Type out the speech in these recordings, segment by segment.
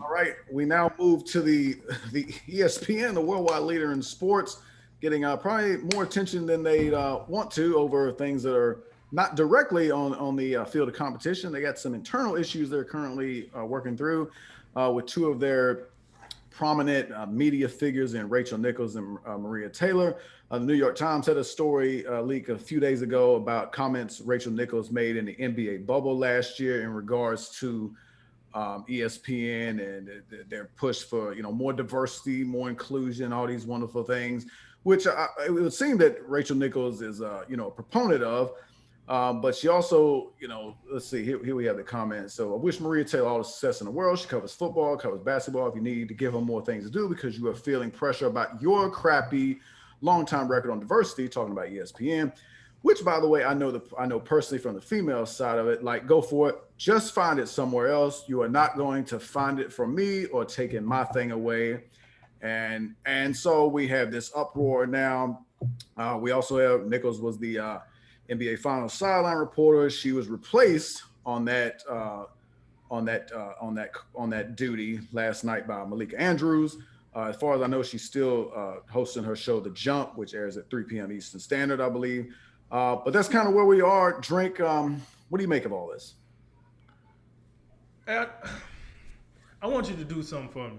All right, we now move to the ESPN, the worldwide leader in sports, getting probably more attention than they want to over things that are not directly on the field of competition. They got some internal issues they're currently working through with two of their prominent media figures in Rachel Nichols and Maria Taylor. The New York Times had a story leak a few days ago about comments Rachel Nichols made in the NBA bubble last year in regards to ESPN and their push for more diversity, more inclusion, all these wonderful things, which it would seem that Rachel Nichols is a proponent of. But she also, let's see, here we have the comments. So I wish Maria Taylor all the success in the world. She covers football, covers basketball. If you need to give her more things to do because you are feeling pressure about your crappy long-time record on diversity, talking about ESPN, which by the way, I know personally from the female side of it, like go for it. Just find it somewhere else. You are not going to find it from me or taking my thing away. And so we have this uproar now. We also have Nichols was the NBA Finals sideline reporter. She was replaced on that duty last night by Malika Andrews. As far as I know, she's still hosting her show, The Jump, which airs at 3 p.m. Eastern Standard, I believe. But that's kind of where we are. Drink. What do you make of all this? I, I want you to do something for me.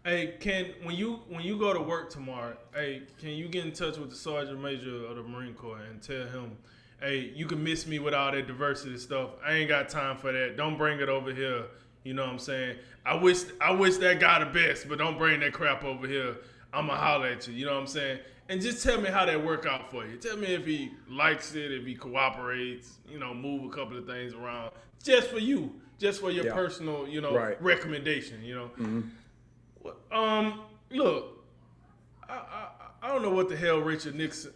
Hey, when you go to work tomorrow, hey, can you get in touch with the Sergeant Major of the Marine Corps and tell him, hey, you can miss me with all that diversity stuff. I ain't got time for that. Don't bring it over here. You know what I'm saying? I wish that guy the best, but don't bring that crap over here. I'ma holler at you. You know what I'm saying? And just tell me how that work out for you. Tell me if he likes it, if he cooperates. Move a couple of things around just for you, just for your Yeah. personal, Right. recommendation. Mm-hmm. Look, I don't know what the hell Rachel Nixon.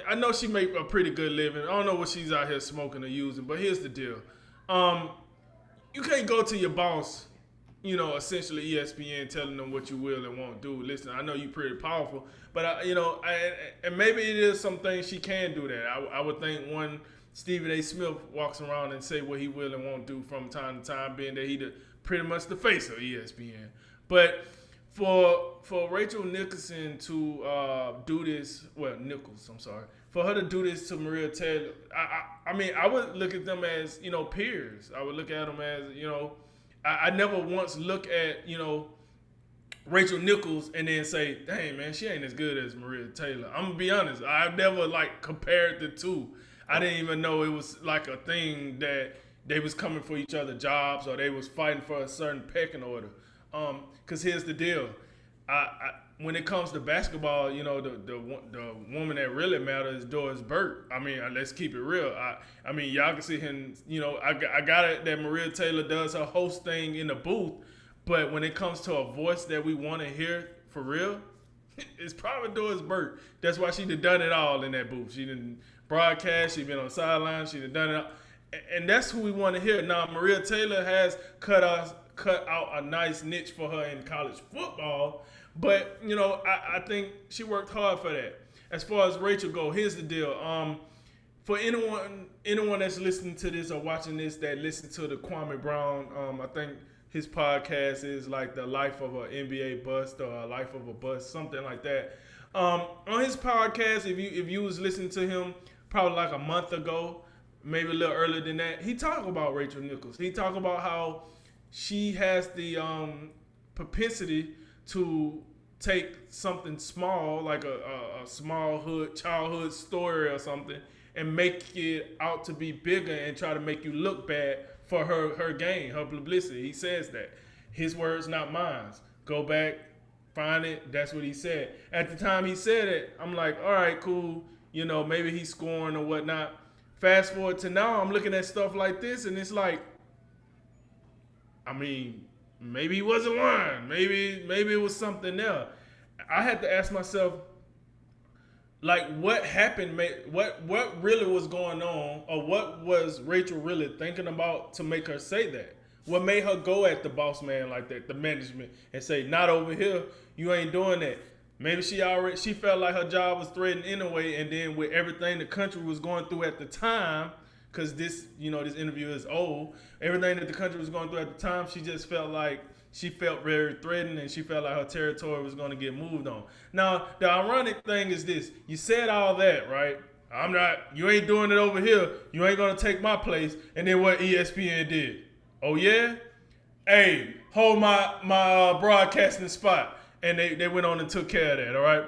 I know she make a pretty good living. I don't know what she's out here smoking or using, but here's the deal. You can't go to your boss, essentially ESPN, telling them what you will and won't do. Listen, I know you're pretty powerful, but and maybe it is some things she can do that. I would think one Stephen A. Smith walks around and say what he will and won't do from time to time, being that he pretty much the face of ESPN. But for Rachel Nicholson to do this, well, Nichols, I'm sorry, for her to do this to Maria Taylor, I mean, I would look at them as peers. I would look at them as I never once look at Rachel Nichols and then say, dang man, she ain't as good as Maria Taylor. I'm gonna be honest, I've never compared the two. I didn't even know it was like a thing that they was coming for each other jobs or they was fighting for a certain pecking order. Because here's the deal, when it comes to basketball, the woman that really matters is Doris Burke. I mean, let's keep it real. I mean, y'all can see him. I got it that Maria Taylor does her host thing in the booth, but when it comes to a voice that we want to hear for real, it's probably Doris Burke. That's why she done it all in that booth. She didn't broadcast. She been on the sidelines. She done it all. And that's who we want to hear. Now, Maria Taylor has cut out a nice niche for her in college football, but I think she worked hard for that. As far as Rachel go, here's the deal. For anyone that's listening to this or watching this that listen to the Kwame Brown, I think his podcast is like the life of an NBA bust or a life of a bust, something like that. On his podcast, if you was listening to him probably like a month ago, maybe a little earlier than that, he talked about Rachel Nichols. He talked about how she has the propensity to take something small, like a small childhood story or something, and make it out to be bigger and try to make you look bad for her gain, her publicity. He says that. His words, not mine. Go back, find it. That's what he said. At the time he said it, I'm like, all right, cool. Maybe he's scoring or whatnot. Fast forward to now, I'm looking at stuff like this, and it's like, I mean, maybe he wasn't lying. Maybe it was something else. I had to ask myself, like, what happened? What really was going on, or what was Rachel really thinking about to make her say that? What made her go at the boss man like that, the management, and say, "Not over here. You ain't doing that." Maybe she felt like her job was threatened anyway, and then with everything the country was going through at the time, because this interview is old. Everything that the country was going through at the time, she just felt like she felt very threatened and she felt like her territory was going to get moved on. Now, the ironic thing is this: you said all that, right? You ain't doing it over here. You ain't going to take my place. And then what ESPN did? Oh yeah, hey, hold my broadcasting spot, and they went on and took care of that. All right.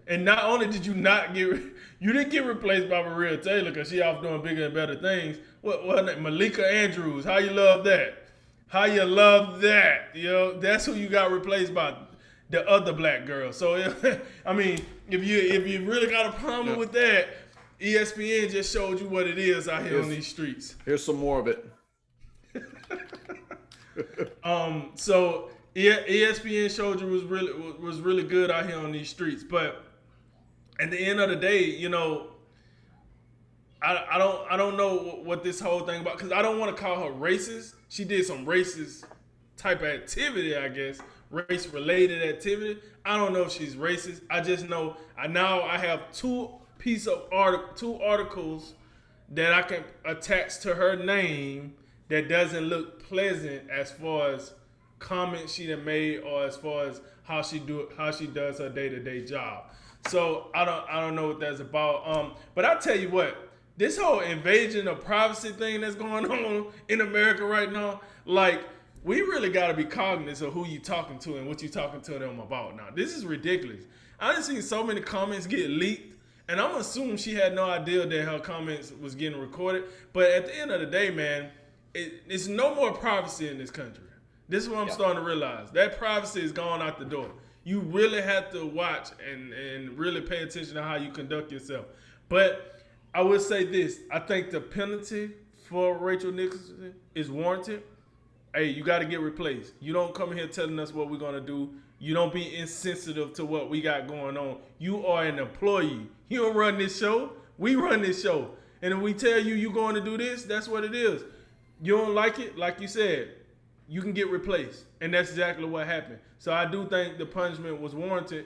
And not only did you didn't get replaced by Maria Taylor because she off doing bigger and better things. What her name? Malika Andrews. How you love that? How you love that? That's who you got replaced by, the other black girl. So I mean, if you really got a problem with that, ESPN just showed you what it is out here on these streets. Here's some more of it. So ESPN showed you was really good out here on these streets, but at the end of the day, I don't know what this whole thing about, because I don't want to call her racist. She did some racist type of activity, I guess, race related activity. I don't know if she's racist. I just know I have two articles that I can attach to her name that doesn't look pleasant as far as comments she done made or as far as how she does her day-to-day job. So I don't know what that's about. But I tell you what, this whole invasion of privacy thing that's going on in America right now, like, we really got to be cognizant of who you talking to and what you talking to them about now. This is ridiculous. I done seen so many comments get leaked, and I'm assuming she had no idea that her comments was getting recorded. But at the end of the day, man, it's no more privacy in this country. This is what I'm starting to realize. That privacy is gone out the door. You really have to watch and really pay attention to how you conduct yourself. But I would say this. I think the penalty for Rachel Nichols is warranted. Hey, you got to get replaced. You don't come here telling us what we're going to do. You don't be insensitive to what we got going on. You are an employee. You don't run this show. We run this show. And if we tell you you're going to do this, that's what it is. You don't like it, like you said, you can get replaced. And that's exactly what happened. So I do think the punishment was warranted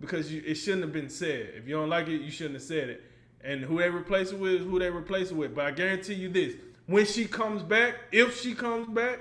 because it shouldn't have been said. If you don't like it, you shouldn't have said it. And who they replace it with is who they replace it with. But I guarantee you this. When she comes back, if she comes back,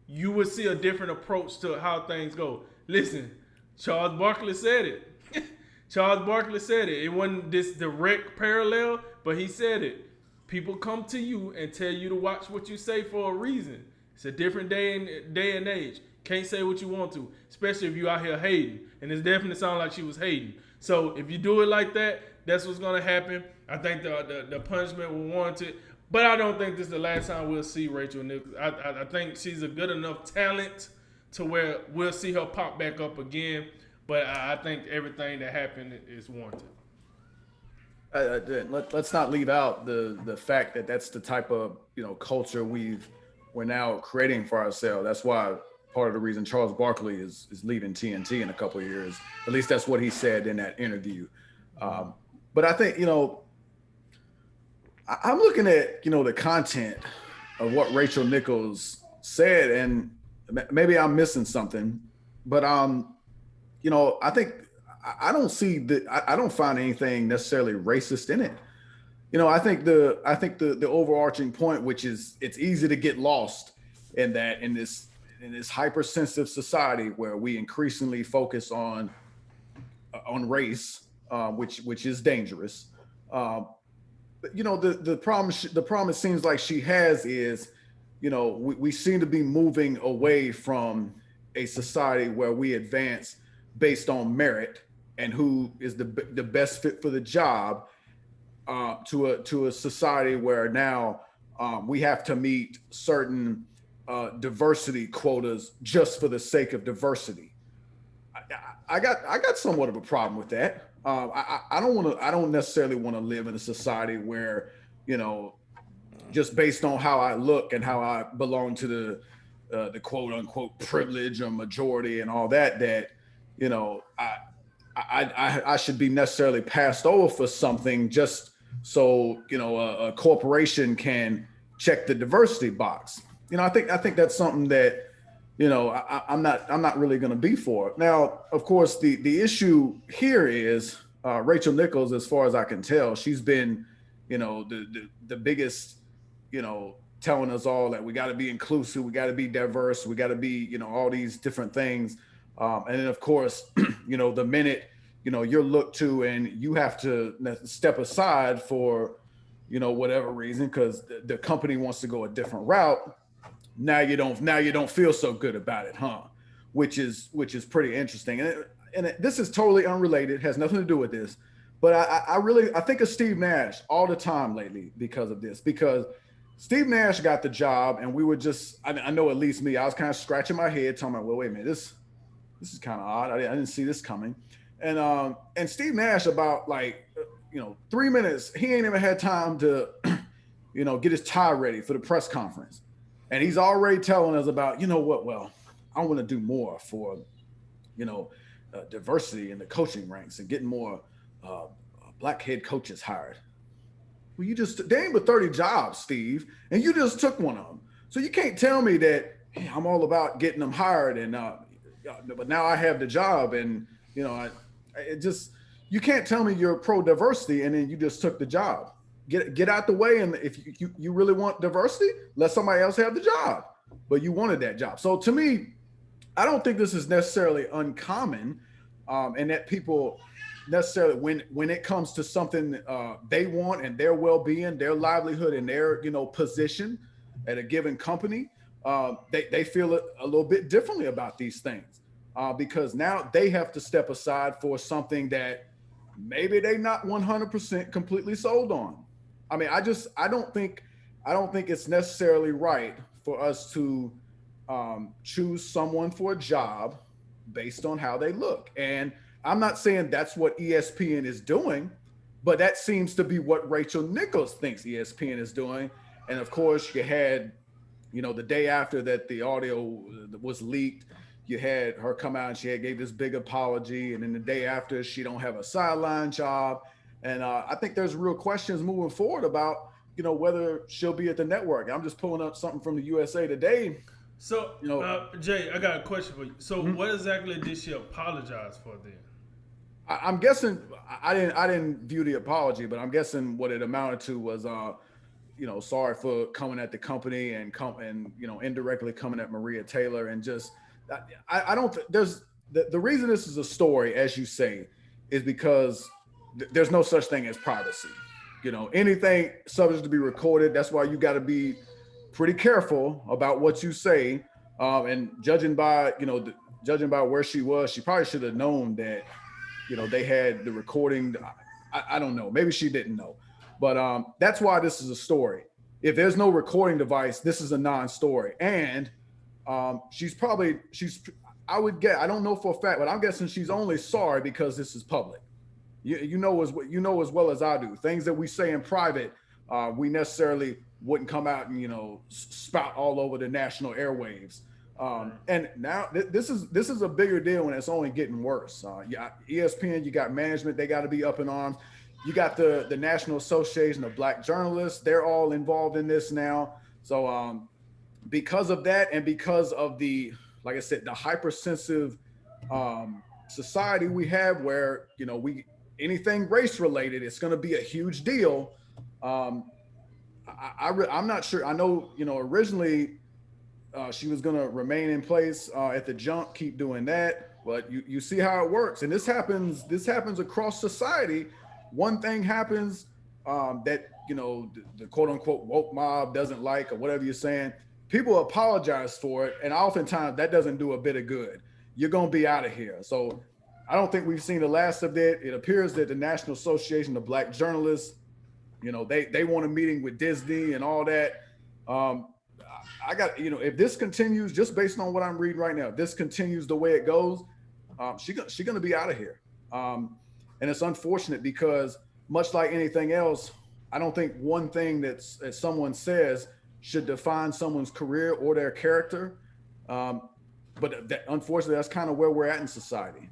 you will see a different approach to how things go. Listen, Charles Barkley said it. Charles Barkley said it. It wasn't this direct parallel, but he said it. People come to you and tell you to watch what you say for a reason. It's a different day and age. Can't say what you want to, especially if you out here hating. And it definitely sounded like she was hating. So if you do it like that, that's what's going to happen. I think the punishment will warrant it. But I don't think this is the last time we'll see Rachel Nichols. I think she's a good enough talent to where we'll see her pop back up again. But I think everything that happened is warranted. Let's not leave out the fact that that's the type of culture we're now creating for ourselves. That's why part of the reason Charles Barkley is leaving TNT in a couple of years. At least that's what he said in that interview. But I think I'm looking at the content of what Rachel Nichols said, and maybe I'm missing something. But I think I don't find anything necessarily racist in it. I think the overarching point, which is it's easy to get lost in this hypersensitive society where we increasingly focus on race, which is dangerous. But the problem it seems like she has is, we seem to be moving away from a society where we advance based on merit and who is the best fit for the job, to a society where now we have to meet certain diversity quotas just for the sake of diversity. I got somewhat of a problem with that. I don't necessarily want to live in a society where, just based on how I look and how I belong to the quote unquote privilege or majority and all that I should be necessarily passed over for something just so a corporation can check the diversity box. I think that's something that I'm not really going to be for. Now, of course, the issue here is Rachel Nichols, as far as I can tell, she's been the biggest telling us all that we got to be inclusive, we got to be diverse, we got to be, all these different things. And then, of course, the minute, you're looked to and you have to step aside for, whatever reason, because the company wants to go a different route. Now you don't feel so good about it, huh? Which is pretty interesting. This is totally unrelated, has nothing to do with this. But I think of Steve Nash all the time lately because of this. Because Steve Nash got the job, and we were just, I know at least me, I was kind of scratching my head, talking about, well, wait a minute, this is kind of odd. I didn't see this coming. And Steve Nash, about like 3 minutes, he ain't even had time to get his tie ready for the press conference, and he's already telling us about, what, well, I want to do more for you know diversity in the coaching ranks and getting more uh, black head coaches hired. Well, you just, they ain't but 30 jobs, Steve, and you just took one of them. So you can't tell me that, hey, I'm all about getting them hired, and but now I have the job, and it just, you can't tell me you're pro diversity and then you just took the job. Get out the way, and if you really want diversity, let somebody else have the job. But you wanted that job. So to me, I don't think this is necessarily uncommon, and that people necessarily, when it comes to something they want and their well-being, their livelihood, and their position at a given company, they feel a little bit differently about these things, because now they have to step aside for something that maybe they not 100% completely sold on. I mean, I don't think it's necessarily right for us to choose someone for a job based on how they look. And I'm not saying that's what ESPN is doing, but that seems to be what Rachel Nichols thinks ESPN is doing. And of course, you had, the day after that the audio was leaked, you had her come out and she had gave this big apology, and then the day after she don't have a sideline job. And I think there's real questions moving forward about whether she'll be at the network. I'm just pulling up something from the USA Today. So, You know, Jay, I got a question for you. So, mm-hmm. what exactly did she apologize for then? I'm guessing, I didn't view the apology, but I'm guessing what it amounted to was sorry for coming at the company, and indirectly coming at Maria Taylor, and just I don't there's the reason this is a story, as you say, is because there's no such thing as privacy. Anything subject to be recorded. That's why you got to be pretty careful about what you say. And judging by where she was, she probably should have known that they had the recording. I don't know. Maybe she didn't know, but that's why this is a story. If there's no recording device, this is a non-story. And she's I would get, I don't know for a fact, but I'm guessing she's only sorry because this is public. You know as well as I do. Things that we say in private, we necessarily wouldn't come out and spout all over the national airwaves. Right. And now this is a bigger deal, and it's only getting worse. Yeah, ESPN, you got management, they got to be up in arms. You got the National Association of Black Journalists, they're all involved in this now. So because of that, and because of the, like I said, the hypersensitive society we have, where we, anything race related, it's going to be a huge deal. I'm not sure. I know originally she was going to remain in place at the jump, keep doing that, but you see how it works, and this happens across society. One thing happens that the quote unquote woke mob doesn't like, or whatever you're saying. People apologize for it, and oftentimes that doesn't do a bit of good. You're going to be out of here. So I don't think we've seen the last of it. It appears that the National Association of Black Journalists, they want a meeting with Disney and all that. I got, if this continues, just based on what I'm reading right now, if this continues the way it goes, she's going to be out of here. And it's unfortunate because, much like anything else, I don't think one thing that someone says should define someone's career or their character. But unfortunately, that's kind of where we're at in society.